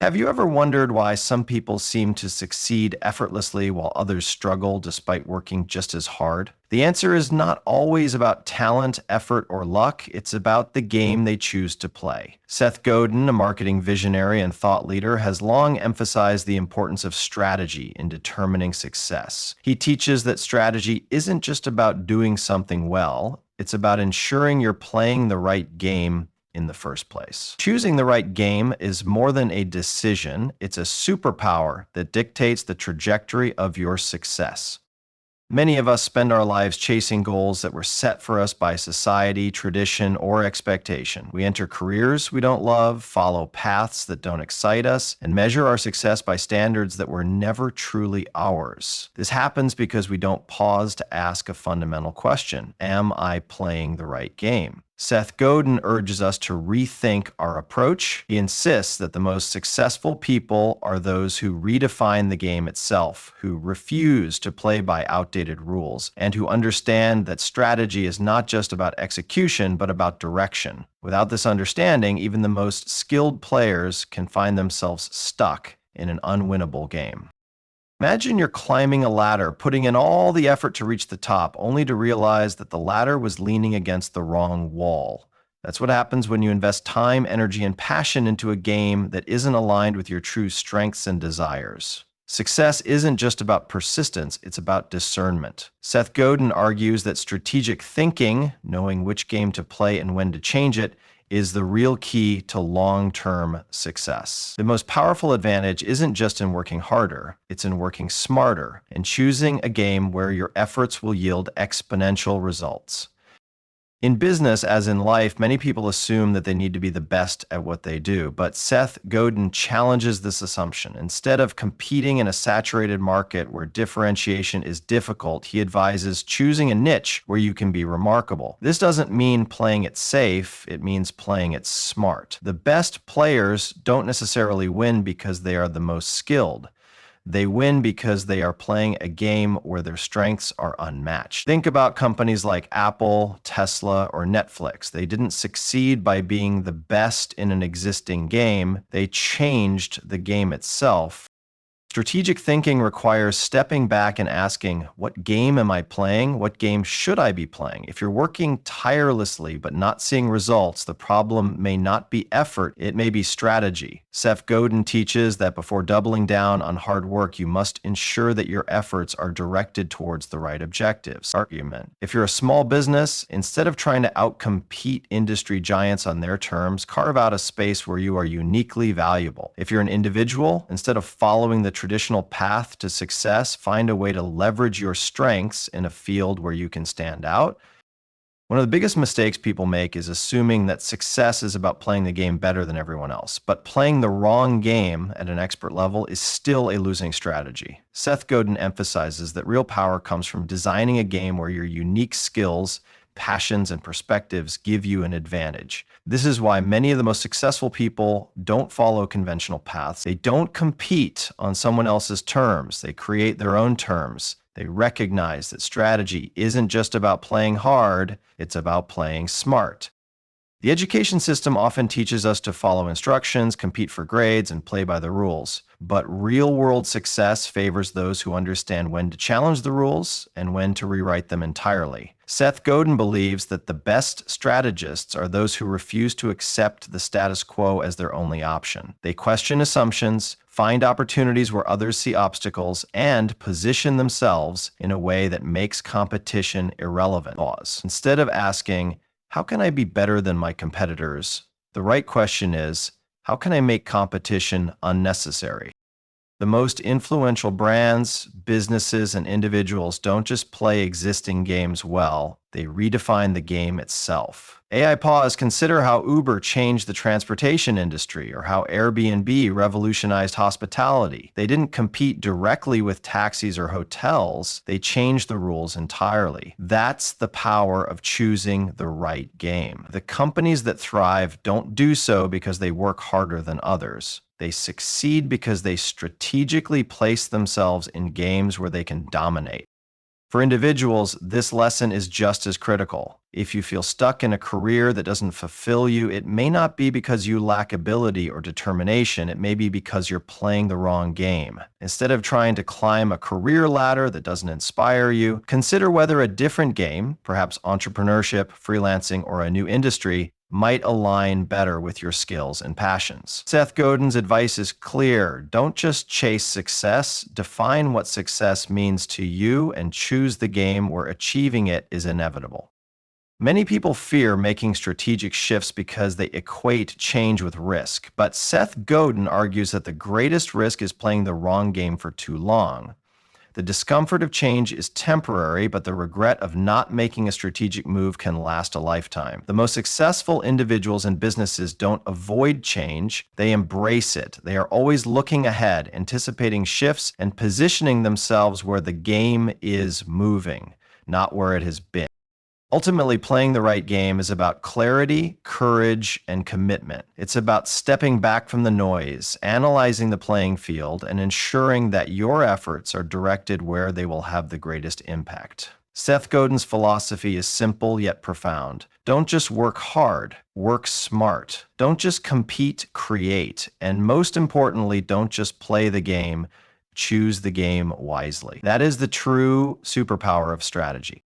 Have you ever wondered why some people seem to succeed effortlessly while others struggle despite working just as hard? The answer is not always about talent, effort, or luck. It's about the game they choose to play. Seth Godin, a marketing visionary and thought leader, has long emphasized the importance of strategy in determining success. He teaches that strategy isn't just about doing something well, it's about ensuring you're playing the right game in the first place. Choosing the right game is more than a decision, it's a superpower that dictates the trajectory of your success. Many of us spend our lives chasing goals that were set for us by society, tradition, or expectation. We enter careers we don't love, follow paths that don't excite us, and measure our success by standards that were never truly ours. This happens because we don't pause to ask a fundamental question: am I playing the right game? Seth Godin urges us to rethink our approach. He insists that the most successful people are those who redefine the game itself, who refuse to play by outdated rules, and who understand that strategy is not just about execution, but about direction. Without this understanding, even the most skilled players can find themselves stuck in an unwinnable game. Imagine you're climbing a ladder, putting in all the effort to reach the top, only to realize that the ladder was leaning against the wrong wall. That's what happens when you invest time, energy, and passion into a game that isn't aligned with your true strengths and desires. Success isn't just about persistence, it's about discernment. Seth Godin argues that strategic thinking, knowing which game to play and when to change it, is the real key to long-term success. The most powerful advantage isn't just in working harder, it's in working smarter and choosing a game where your efforts will yield exponential results. In business, as in life, many people assume that they need to be the best at what they do, but Seth Godin challenges this assumption. Instead of competing in a saturated market where differentiation is difficult, he advises choosing a niche where you can be remarkable. This doesn't mean playing it safe, it means playing it smart. The best players don't necessarily win because they are the most skilled. They win because they are playing a game where their strengths are unmatched. Think about companies like Apple, Tesla, or Netflix. They didn't succeed by being the best in an existing game. They changed the game itself. Strategic thinking requires stepping back and asking, what game am I playing? What game should I be playing? If you're working tirelessly but not seeing results, the problem may not be effort, it may be strategy. Seth Godin teaches that before doubling down on hard work, you must ensure that your efforts are directed towards the right objectives. Argument. If you're a small business, instead of trying to outcompete industry giants on their terms, carve out a space where you are uniquely valuable. If you're an individual, instead of following the traditional path to success, find a way to leverage your strengths in a field where you can stand out. One of the biggest mistakes people make is assuming that success is about playing the game better than everyone else. But playing the wrong game at an expert level is still a losing strategy. Seth Godin emphasizes that real power comes from designing a game where your unique skills, passions, and perspectives give you an advantage. This is why many of the most successful people don't follow conventional paths. They don't compete on someone else's terms. They create their own terms. They recognize that strategy isn't just about playing hard, it's about playing smart. The education system often teaches us to follow instructions, compete for grades, and play by the rules. But real-world success favors those who understand when to challenge the rules and when to rewrite them entirely. Seth Godin believes that the best strategists are those who refuse to accept the status quo as their only option. They question assumptions, find opportunities where others see obstacles, and position themselves in a way that makes competition irrelevant. Instead of asking, how can I be better than my competitors? The right question is, how can I make competition unnecessary? The most influential brands, businesses, and individuals don't just play existing games well, they redefine the game itself. AI pause, consider how Uber changed the transportation industry or how Airbnb revolutionized hospitality. They didn't compete directly with taxis or hotels, they changed the rules entirely. That's the power of choosing the right game. The companies that thrive don't do so because they work harder than others. They succeed because they strategically place themselves in games where they can dominate. For individuals, this lesson is just as critical. If you feel stuck in a career that doesn't fulfill you, it may not be because you lack ability or determination. It may be because you're playing the wrong game. Instead of trying to climb a career ladder that doesn't inspire you, consider whether a different game, perhaps entrepreneurship, freelancing, or a new industry, might align better with your skills and passions. Seth Godin's advice is clear. Don't just chase success. Define what success means to you and choose the game where achieving it is inevitable. Many people fear making strategic shifts because they equate change with risk, but Seth Godin argues that the greatest risk is playing the wrong game for too long. The discomfort of change is temporary, but the regret of not making a strategic move can last a lifetime. The most successful individuals and businesses don't avoid change, they embrace it. They are always looking ahead, anticipating shifts, and positioning themselves where the game is moving, not where it has been. Ultimately, playing the right game is about clarity, courage, and commitment. It's about stepping back from the noise, analyzing the playing field, and ensuring that your efforts are directed where they will have the greatest impact. Seth Godin's philosophy is simple yet profound. Don't just work hard, work smart. Don't just compete, create. And most importantly, don't just play the game, choose the game wisely. That is the true superpower of strategy.